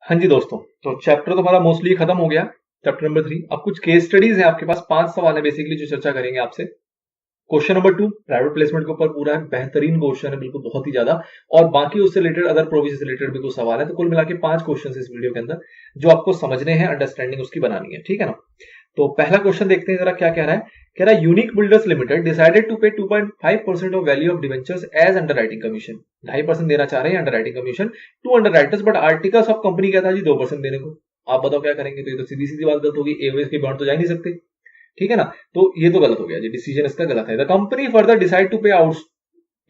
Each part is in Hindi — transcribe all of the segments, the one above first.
हाँ जी दोस्तों, तो चैप्टर तो हमारा मोस्टली खत्म हो गया। Chapter number 3। अब कुछ केस स्टडीज है आपके पास, 5 सवाल है बेसिकली जो चर्चा करेंगे आपसे। क्वेश्चन नंबर 2 प्राइवेट प्लेसमेंट के ऊपर पूरा है, बेहतरीन क्वेश्चन है, बिल्कुल बहुत ही ज्यादा। और बाकी उससे रिलेटेड अदर प्रोविजन से रिलेटेड भी कुछ सवाल है। तो कुल मिला के 5 क्वेश्चन इस वीडियो के अंदर जो आपको समझने हैं, अंडरस्टैंडिंग उसकी बनानी है, ठीक है ना। तो पहला क्वेश्चन देखते हैं जरा क्या कह रहा है। कह रहा है unique builders limited decided to pay 2.5% of value of debentures as underwriting commission. 2.5% देना चाह रहे हैं underwriting commission to underwriters, but articles of company क्या था जी 2% देने को। आप बताओ क्या करेंगे। तो ये तो सीधी सीधी बात गलत होगी, एवरेज के बियॉन्ड तो जा ही नहीं सकते, ठीक है ना। तो ये तो गलत हो गया जी, डिसीजन इसका गलत है। The company further decide to pay out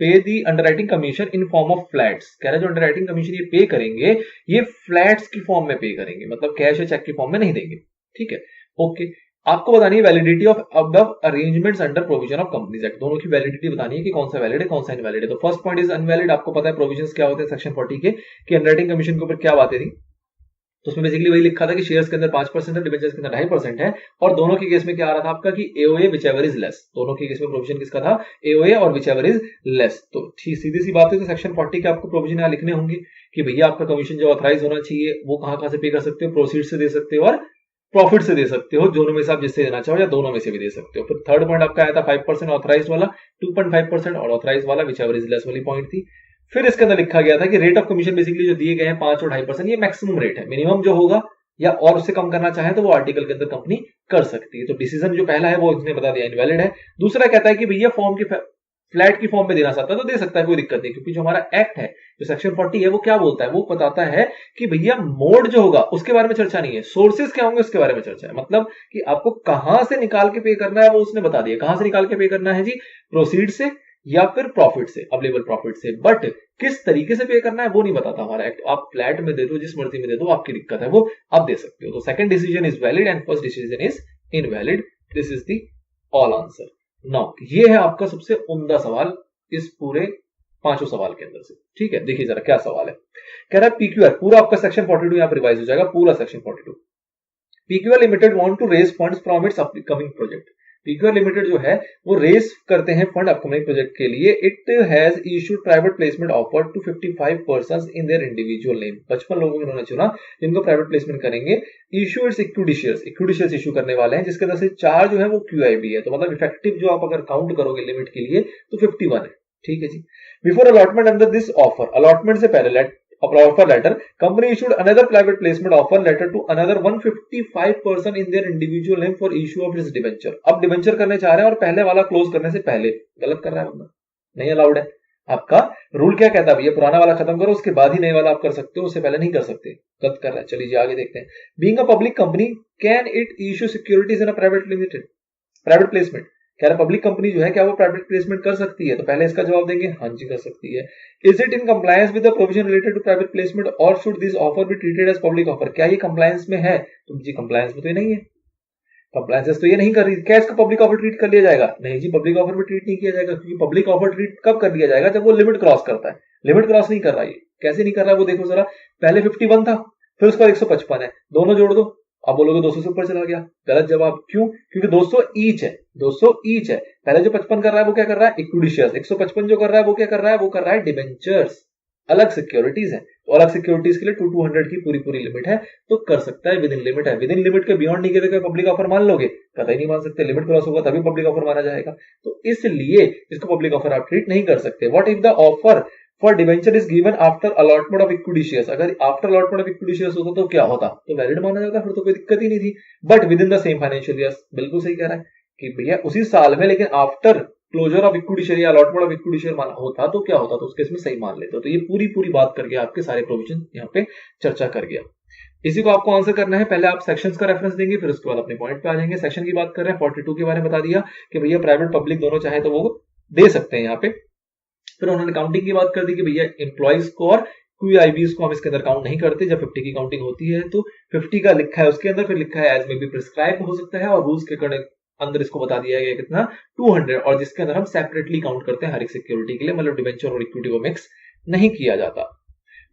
pay the underwriting commission in form of flats. कह रहे जो अंडरराइटिंग कमीशन ये पे करेंगे, ये फ्लैट्स की फॉर्म में पे करेंगे, मतलब कैश या चेक की फॉर्म में नहीं देंगे, ठीक है। ओके, आपको बतानी है validity of above arrangements under provision of companies act. दोनों की वैलिडिटी बतानी है कि कौन सा वैलिड है कौन सा इनवैलिड है। तो फर्स्ट पॉइंट इज अनवैलिड। आपको पता है प्रोविजंस क्या होते हैं सेक्शन 40 के, कि अंडरराइटिंग कमीशन के ऊपर क्या बातें थी। तो उसमें बेसिकली वही लिखा था कि शेयर्स के अंदर 5% है, डिबेंचर्स के अंदर 2.5% है। और दोनों के केस में क्या आ रहा था आपका कि एओए विचएवर इज लेस। दोनों के केस में प्रोविजन किसका था, एओए और विचएवर इज लेस। तो सीधी सी बात है, तो सेक्शन 40 के आपको प्रोविजन यहाँ लिखने होंगे कि भैया आपका कमीशन जो ऑथराइज होना चाहिए वो कहां से पे कर सकते हो, प्रोसीड से दे सकते हो और प्रॉफिट से दे सकते हो, दोनों में से आप जिससे देना चाहो या दोनों में से भी दे सकते हो। फिर थर्ड पॉइंट आपका आया था 5% ऑथराइज वाला, 2.5% और ऑथराइज वाला विचएवर इज लेस वाली पॉइंट थी। फिर इसके अंदर लिखा गया था कि रेट ऑफ कमीशन बेसिकली जो दिए गए हैं 5 और 2.5%, ये मैक्सिमम रेट है। मिनिमम जो होगा या और उससे कम करना चाहे तो वो आर्टिकल के अंदर कंपनी कर सकती है। तो डिसीजन जो पहला है वो इसने बता दिया इनवैलिड है। दूसरा कहता है कि भैया फॉर्म की फ्लैट की फॉर्म में देना चाहता है तो दे सकता है, कोई दिक्कत नहीं, क्योंकि जो हमारा एक्ट है जो सेक्शन 40 है वो क्या बोलता है, वो बताता है कि भैया मोड जो होगा उसके बारे में चर्चा नहीं है, सोर्सेज क्या होंगे उसके बारे में चर्चा है। मतलब कि आपको कहां से निकाल के पे करना है वो उसने बता दिया। कहां से निकाल के पे करना है जी, प्रोसीड से या फिर प्रॉफिट से, अवेलेबल प्रॉफिट से। बट किस तरीके से पे करना है वो नहीं बताता हमारा एक्ट। आप फ्लैट में दे दो, जिस मर्जी में दे दो, आपकी दिक्कत है वो आप दे सकते हो। तो second decision is valid and first decision is invalid. This is the all answer. Now ये है आपका सबसे उम्दा सवाल इस पूरे 5 सवाल के अंदर से, ठीक है। देखिए जरा क्या सवाल है। कह रहा है पीक्यूआर, पूरा आपका सेक्शन 42 यहां पर रिवाइज हो जाएगा, पूरा section 42। PQR limited want to raise funds from its upcoming project. PQR limited जो है वो रेज करते हैं फंड अपकमिंग प्रोजेक्ट के लिए। It has issued private placement offer to 55 persons in their individual name. 55 लोगों को इन्होंने चुना जिनको प्राइवेट प्लेसमेंट करेंगे। Issue its equity shares, equity shares issue करने वाले हैं, जिसके अंदर से 4 जो है वो क्यूआईबी है। तो मतलब इफेक्टिव जो आप अगर काउंट करोगे लिमिट के लिए तो 51 है, ठीक है जी। Before allotment under this offer, allotment से पहले offer letter, company issued another private placement offer letter to another 155 person in their individual name for issue of its debenture। अब डिबेंचर करने चाह रहे हैं और पहले वाला क्लोज करने से पहले। गलत कर रहा है बंदा, नहीं अलाउड है। आपका रूल क्या कहता है भैया, पुराना वाला खत्म करो उसके बाद ही नए वाला आप कर सकते हो, उससे पहले नहीं कर सकते। गलत कर रहा है। चलिए आगे देखते हैं। Being a public company can it issue securities in a private limited, private placement. कह रहा पब्लिक कंपनी जो है क्या वो प्राइवेट प्लेसमेंट कर सकती है। तो पहले इसका जवाब देंगे हाँ जी कर सकती है। Is it in compliance with the provision related to private placement और should this offer be treated as public offer. क्या ये कंप्लायंस में है? तो जी कंप्लायंस में तो ये नहीं है, कंप्लायंसेस तो ये नहीं कर रही। क्या इसको पब्लिक ऑफर ट्रीट कर लिया जाएगा? नहीं जी, पब्लिक ऑफर में ट्रीट नहीं किया जाएगा, क्योंकि पब्लिक ऑफर ट्रीट कब कर लिया जाएगा, जब वो लिमिट क्रॉस करता है। लिमिट क्रॉस नहीं कर रहा है। कैसे नहीं कर रहा है वो देखो जरा। पहले 51 था, फिर उसका 155 है, दोनों जोड़ दो, आप बोलोगे 200 से ऊपर चला गया। गलत जवाब। क्यों? क्योंकि 200 ईच है, 200 ईच है। पहले जो 55 कर रहा है वो क्या कर रहा है, इक्विटी शेयर्स। 155 जो कर रहा है वो क्या कर रहा है, वो कर रहा है डिबेंचर्स। अलग सिक्योरिटीज है, तो अलग सिक्योरिटीज के लिए 200 की पूरी लिमिट है, तो कर सकता है, विद इन लिमिट है। विद इन लिमिट के बियॉन्ड नहीं किया पब्लिक ऑफर मान लोगे, कतई नहीं मान सकते। लिमिट क्रॉस होगा तभी पब्लिक ऑफर माना जाएगा, तो इसलिए इसको पब्लिक ऑफर आप ट्रीट नहीं कर सकते। What if the offer for debenture is given after allotment of equity shares. अगर after allotment of equity shares होता तो क्या होता, तो वैलिड माना जाता, फिर तो कोई दिक्कत ही नहीं थी। But with in the same financial year, बिल्कुल सही कह रहा है कि भैया उसी साल में, लेकिन after closure of equity share या अलॉटमेंट ऑफ इक्विटी शेयर माना होता तो क्या होता, तो उसके इसमें सही मान लेते हो। तो ये पूरी बात करके आपके सारे प्रोविजन यहाँ पे चर्चा कर गया। इसी को आपको आंसर करना है। पहले आप सेक्शंस का रेफरेंस देंगे, फिर उसके बाद अपने पॉइंट पे आ जाएंगे। सेक्शन की बात कर रहे हैं, 42 के बारे में बता दिया कि भैया प्राइवेट पब्लिक दोनों चाहे तो वो दे सकते हैं यहाँ पे। फिर उन्होंने काउंटिंग की बात कर दी कि भैया एम्प्लॉइज को और क्यूआईबीज को हम इसके अंदर काउंट नहीं करते। जब 50 की काउंटिंग होती है तो 50 का लिखा है उसके अंदर, फिर लिखा है एज में भी प्रिस्क्राइब हो सकता है, और रूल्स के अंदर इसको बता दिया गया कितना 200, और जिसके अंदर हम सेपरेटली काउंट करते हैं हर एक सिक्योरिटी के लिए, मतलब डिबेंचर और इक्विटी को मिक्स नहीं किया जाता।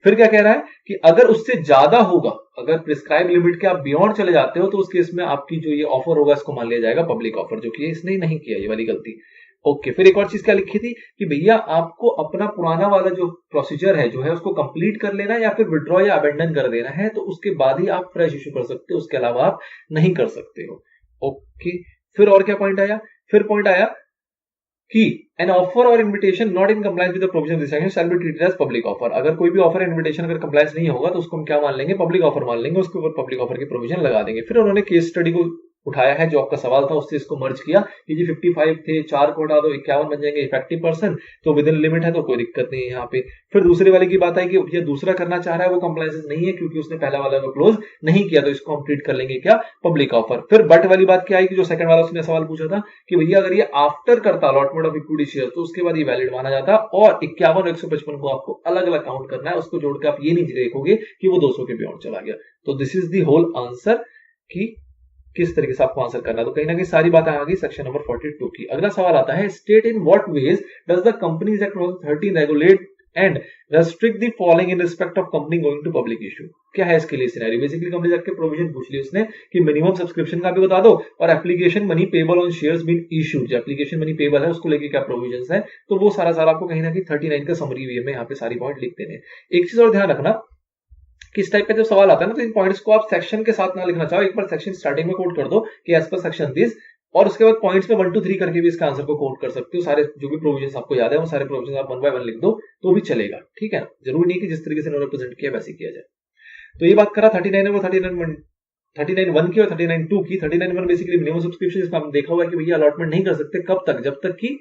फिर क्या कह रहा है कि अगर उससे ज्यादा होगा, अगर प्रिस्क्राइब लिमिट के आप बियॉन्ड चले जाते हो तो उस केस में आपकी जो ये ऑफर होगा इसको मान लिया जाएगा पब्लिक ऑफर, जो कि इसने नहीं किया, ये वाली गलती। ओके, फिर एक और चीज क्या लिखी थी कि भैया आपको अपना पुराना वाला जो प्रोसीजर है जो है उसको कंप्लीट कर लेना या फिर विड्रॉ या अबेंडन कर देना है, तो उसके बाद ही आप फ्रेश इशू कर सकते हो, उसके अलावा आप नहीं कर सकते हो। ओके, फिर और क्या पॉइंट आया? फिर पॉइंट आया कि एन ऑफर और invitation not in compliance with the provision of this section shall be treated as public offer. अगर कोई भी ऑफर इन्विटेशन अगर कंप्लायंस नहीं होगा तो उसको हम क्या मान लेंगे? पब्लिक ऑफर मान लेंगे, उसके ऊपर पब्लिक ऑफर की प्रोविजन लगा देंगे। फिर उन्होंने केस स्टडी को उठाया है, जो आपका सवाल था उससे इसको मर्ज किया कि जी 55 थे, 4 को हटा दो 51 बन जाएंगे इफेक्टिव पर्सन, तो विद इन लिमिट है तो कोई दिक्कत नहीं है यहाँ पे। फिर दूसरे वाले की बात आई कि ये दूसरा करना चाह रहा है वो कंप्लायंस नहीं है क्योंकि उसने पहला वाला को क्लोज नहीं किया, तो इसको हम ट्रीट कर लेंगे क्या? Public offer. फिर बट वाली बात क्या आई कि जो सेकंड वाला उसने सवाल पूछा था कि भैया अगर ये आफ्टर करता अलॉटमेंट ऑफ इक्विटी शेयर तो उसके बाद ये वैलिड माना जाता, और 51 और 155 को आपको अलग अलग काउंट करना है, उसको जोड़ के आप ये नहीं देखोगे कि वो 200 के बियॉन्ड चला गया। तो this is the whole answer कि किस तरीके से आपको आंसर करना है। तो कहीं ना कहीं सारी बातें आ गई सेक्शन नंबर 42 की। अगला सवाल आता है, state in what ways does the companies act 2013 regulate and restrict the following in respect of company going to public issue. क्या है इसके लिए सिनेरियो? बेसिकली कंपनी एक्ट के प्रोविजन पूछ ली उसने कि मिनिमम सब्सक्रिप्शन का भी बता दो और application money payable on shares been issued, जो एप्लीकेशन मनी पेबल है उसको लेके क्या प्रोविजंस है, तो वो सारा आपको कहीं ना कहीं 39 का समरी वे में यहाँ पे सारी पॉइंट लिख देने। एक चीज और ध्यान रखना, किस टाइप का जब सवाल आता है ना तो इन पॉइंट्स को आप सेक्शन के साथ ना लिखना चाहो, एक बार सेक्शन स्टार्टिंग में कोट कर दो कि एज पर सेक्शन दिस, और उसके बाद पॉइंट्स में 1 2 3 करके भी इसका आंसर को कोट कर सकते हो। सारे जो भी प्रोविजंस आपको याद है वो सारे प्रोविजंस आप 1 बाय 1 लिख दो तो भी चलेगा, ठीक है ना? जरूरी नहीं कि जिस तरीके से इन्होंने प्रेजेंट किया वैसे किया जाए। तो ये बात करा 39 है वो 39(1) की और 39(2) की। 39(1) बेसिकली मिनिमम सब्सक्रिप्शन, जिसमें आपने देखा हुआ है कि भैया अलॉटमेंट नहीं कर सकते कब तक? जब तक कि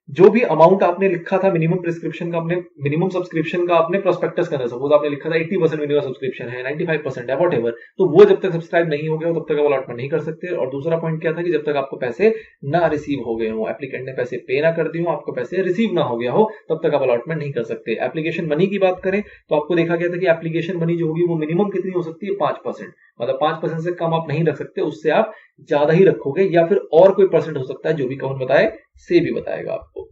जो भी अमाउंट आपने लिखा था मिनिमम प्रिस्क्रिप्शन का, अपने मिनिमम सब्सक्रिप्शन का आपने प्रोस्पेक्टस के अंदर, सपोज आपने लिखा था 80% मिनिमम सब्सक्रिप्शन है, 95% है, वॉट एवर, तो वो जब तक सब्सक्राइब नहीं हो गया तब तक आप अलॉटमेंट नहीं कर सकते। और दूसरा पॉइंट क्या था कि जब तक आपको पैसे ना रिसीव हो गए हो, एप्लीकेंट ने पैसे पे ना कर दिए हो, आपको पैसे रिसीव ना हो गया हो, तब तक आप अलॉटमेंट नहीं कर सकते। एप्लीकेशन मनी की बात करें तो आपको देखा गया था कि एप्लीकेशन मनी जो होगी वो मिनिमम कितनी हो सकती है? 5%, मतलब 5% से कम आप नहीं रख सकते, उससे आप ज्यादा ही रखोगे, या फिर और कोई परसेंट हो सकता है जो भी कौन बताए से भी बताएगा आपको।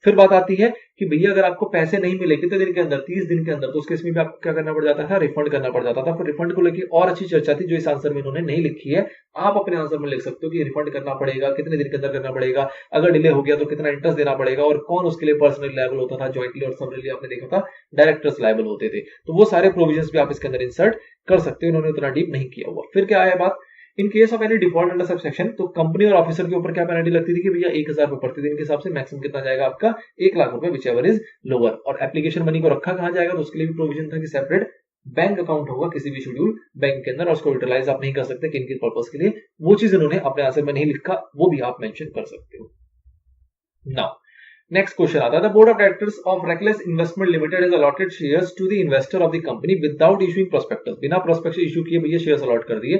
फिर बात आती है कि भैया अगर आपको पैसे नहीं मिले कितने दिन के अंदर? 30 दिन के अंदर, तो उस केस में भी आपको क्या करना पड़ जाता था? रिफंड करना पड़ जाता था। फिर रिफंड को लेकर और अच्छी चर्चा थी जो इस आंसर में इन्होंने नहीं लिखी है, आप अपने आंसर में लिख सकते हो कि रिफंड करना पड़ेगा, कितने दिन के अंदर करना पड़ेगा, अगर डिले हो गया तो कितना इंटरेस्ट देना पड़ेगा, और कौन उसके लिए पर्सनली लायबल होता था, ज्वाइंटली और सबरली आपने देखा था डायरेक्टर्स लायबल होते थे। तो वो सारे प्रोविजंस भी आप इसके अंदर इंसर्ट कर सकते हो, इन्होंने उतना डीप नहीं किया हुआ। फिर क्या है बात, in case of any default under subsection, तो कंपनी और ऑफिसर के ऊपर क्या पेनल्टी लगती थी कि भैया 1000 रुपए प्रतिदिन के हिसाब से मैक्सिमम कितना जाएगा आपका? 1 लाख रुपए, विच एवर इज लोअर। और एप्लीकेशन मनी को रखा कहां जाएगा? तो उसके लिए भी प्रोविजन था कि सेपरेट बैंक अकाउंट होगा किसी भी शेड्यूल बैंक के अंदर, और उसको यूटिलाइज आप नहीं कर सकते किन किन पर्पज के लिए, वो चीज इन्होंने अपने आंसर में नहीं लिखा, वो भी आप मेंशन कर सकते हो। नाउ नेक्स्ट क्वेश्चन आता है, the board of directors of reckless investment limited has allotted shares to the investor of the company without issuing prospectus. बिना प्रोस्पेक्टस इशू किए भैया शेयर्स अलॉट कर दिए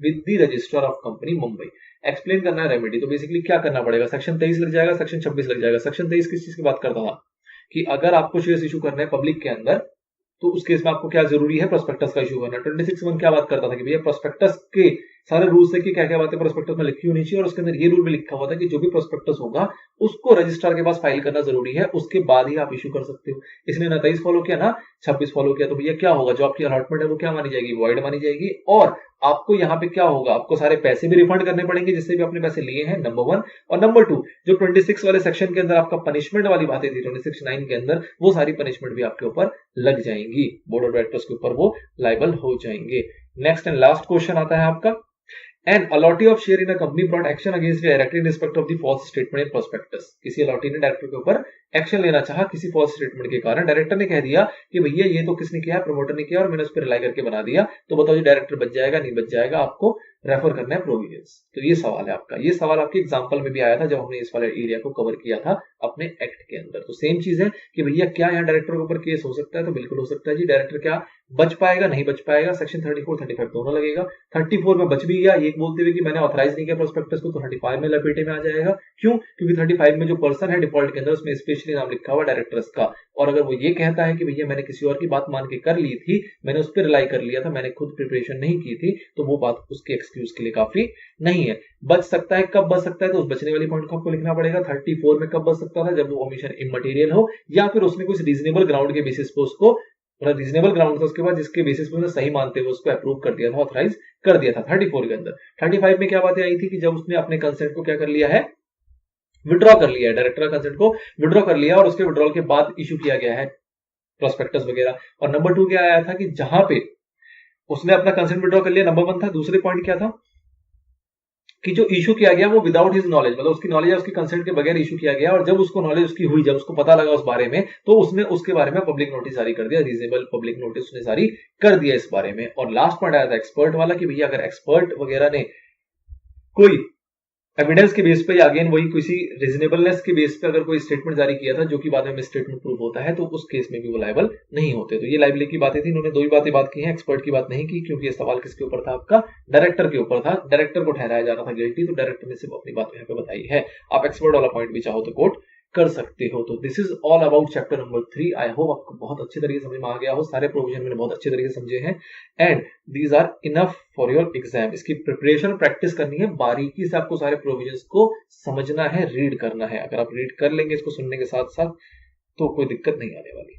with the registrar of company Mumbai. Explain करना है रेमेडी, तो बेसिकली क्या करना पड़ेगा? सेक्शन 23 लग जाएगा, सेक्शन 26 लग जाएगा। सेक्शन 23 किस चीज की बात करता था कि अगर आपको शेयर्स इशू करना है पब्लिक के अंदर तो उस केस में आपको क्या जरूरी है? प्रोस्पेक्टस का इशू करना। 26(1) क्या बात करता था कि भैया प्रोस्पेक्टस के सारे रूल्स है कि क्या क्या बातें प्रोस्पेक्टस में लिखी होनी चाहिए, और उसके अंदर ये रूल भी लिखा हुआ था कि जो भी प्रोस्पेक्टस होगा उसको रजिस्ट्रार के पास फाइल करना जरूरी है, उसके बाद ही आप इशू कर सकते हो। इसने ना 23 फॉलो किया ना 26 फॉलो किया, तो भैया क्या होगा? जो आपकी अलॉटमेंट है वो क्या मानी जाएगी? वॉइड मानी जाएगी, और आपको यहाँ पे क्या होगा? आपको सारे पैसे भी रिफंड करने पड़ेंगे जिससे भी आपने पैसे लिए हैं, नंबर 1। और नंबर 2, जो 26 वाले सेक्शन के अंदर आपका पनिशमेंट वाली बातें थी 26(9) के अंदर, वो सारी पनिशमेंट भी आपके ऊपर लग जाएंगी, बोर्ड ऑफ डायरेक्टर्स के ऊपर वो लाइबल हो जाएंगे। नेक्स्ट एंड लास्ट क्वेश्चन आता है आपका, an allottee of share in a company brought action against director in respect of the false statement in prospectus. किसी अलॉटी ने डायरेक्टर के ऊपर एक्शन लेना चाहा किसी फॉल्स स्टेटमेंट के कारण, डायरेक्टर ने कह दिया कि भैया ये तो किसने किया? प्रमोटर ने किया, और मैंने उस पर रिलाई करके बना दिया, तो बताओ जी डायरेक्टर बच जाएगा नहीं बच जाएगा? आपको रेफर करना है प्रोविजंस। तो ये सवाल है आपका, ये सवाल आपके एग्जांपल में भी आया था जब हमने इस वाले एरिया को कवर किया था अपने एक्ट के अंदर। तो सेम चीज है कि भैया क्या यहाँ डायरेक्टर के ऊपर केस हो सकता है? तो बिल्कुल हो सकता है जी। डायरेक्टर क्या बच पाएगा? नहीं बच पाएगा। सेक्शन 34 35 दोनों लगेगा। 34 में बच भी गया ये बोलते हुए कि मैंने ऑथराइज नहीं किया प्रोस्पेक्टस को, तो 35 में लपेटे में आ जाएगा। क्यों? क्योंकि 35 में जो पर्सन है डिफॉल्ट के अंदर उसमें स्पेशली नाम लिखा हुआ डायरेक्टर्स का, और अगर वो ये कहता है कि भैया मैंने किसी और की बात मान के कर ली थी, मैंने उस पर रिलाई कर लिया था, मैंने खुद प्रिपरेशन नहीं की थी, तो वो बात उसके एक्सक्यूज के लिए काफी नहीं है। बच सकता है, कब बच सकता है? तो उस बचने वाली पॉइंट को आपको लिखना पड़ेगा। 34 में कब बच सकता था? जब वो ओमिशन इमटेरियल हो, या फिर उसने कुछ रीजनेबल ग्राउंड के बेसिस पे उसको, रीजनेबल ग्राउंड था उसके बाद जिसके बेसिस पे उसने सही मानते हुए उसको अप्रूव कर दिया था, ऑथराइज कर दिया था 34 के अंदर। 35 में क्या बातें आई थी कि जब उसने अपने कंसेंट को क्या कर लिया है? विड्रॉ कर लिया है, डायरेक्टर का कंसेंट को विड्रॉ कर लिया और उसके विड्रॉल के बाद इशू किया गया है प्रोस्पेक्टस वगैरह। और नंबर 2 क्या आया था कि जहां पे उसने अपना कंसेंट विड्रॉ कर लिया, नंबर 1 था। दूसरे पॉइंट क्या था कि जो इशू किया गया वो विदाउट हिज नॉलेज, मतलब उसकी नॉलेज या उसके कंसेंट के बगैर इशू किया गया, और जब उसको नॉलेज उसकी हुई, जब उसको पता लगा उस बारे में, तो उसने उसके बारे में पब्लिक नोटिस जारी कर दिया, रीजनेबल पब्लिक नोटिस उसने जारी कर दिया इस बारे में। और लास्ट पॉइंट आया था एक्सपर्ट वाला कि भैया अगर एक्सपर्ट वगैरह ने कोई एविडेंस के बेस पे या अगेन वही किसी रीजनेबलनेस के बेस पे अगर कोई स्टेटमेंट जारी किया था जो कि बाद में मिस स्टेटमेंट प्रूव होता है, तो उस केस में भी वो लायबल नहीं होते। तो ये लायबिलिटी की बातें थी, इन्होंने दो ही बात की हैं, एक्सपर्ट की बात नहीं की, क्योंकि ये सवाल किसके ऊपर था, आपका डायरेक्टर के ऊपर था। डायरेक्टर को ठहराया जा रहा था गिल्टी, तो डायरेक्टर ने सिर्फ अपनी बात यहाँ पे बताई है। आप एक्सपर्ट वाला पॉइंट भी चाहो तो कोट कर सकते हो। तो this is all about chapter number 3। I hope आपको बहुत अच्छे तरीके से समझ में आ गया हो, सारे प्रोविजन मैंने बहुत अच्छे तरीके से समझे हैं, and these are enough for your exam. इसकी प्रिपरेशन प्रैक्टिस करनी है, बारीकी से आपको सारे प्रोविजन को समझना है, रीड करना है। अगर आप रीड कर लेंगे इसको सुनने के साथ साथ, तो कोई दिक्कत नहीं आने वाली।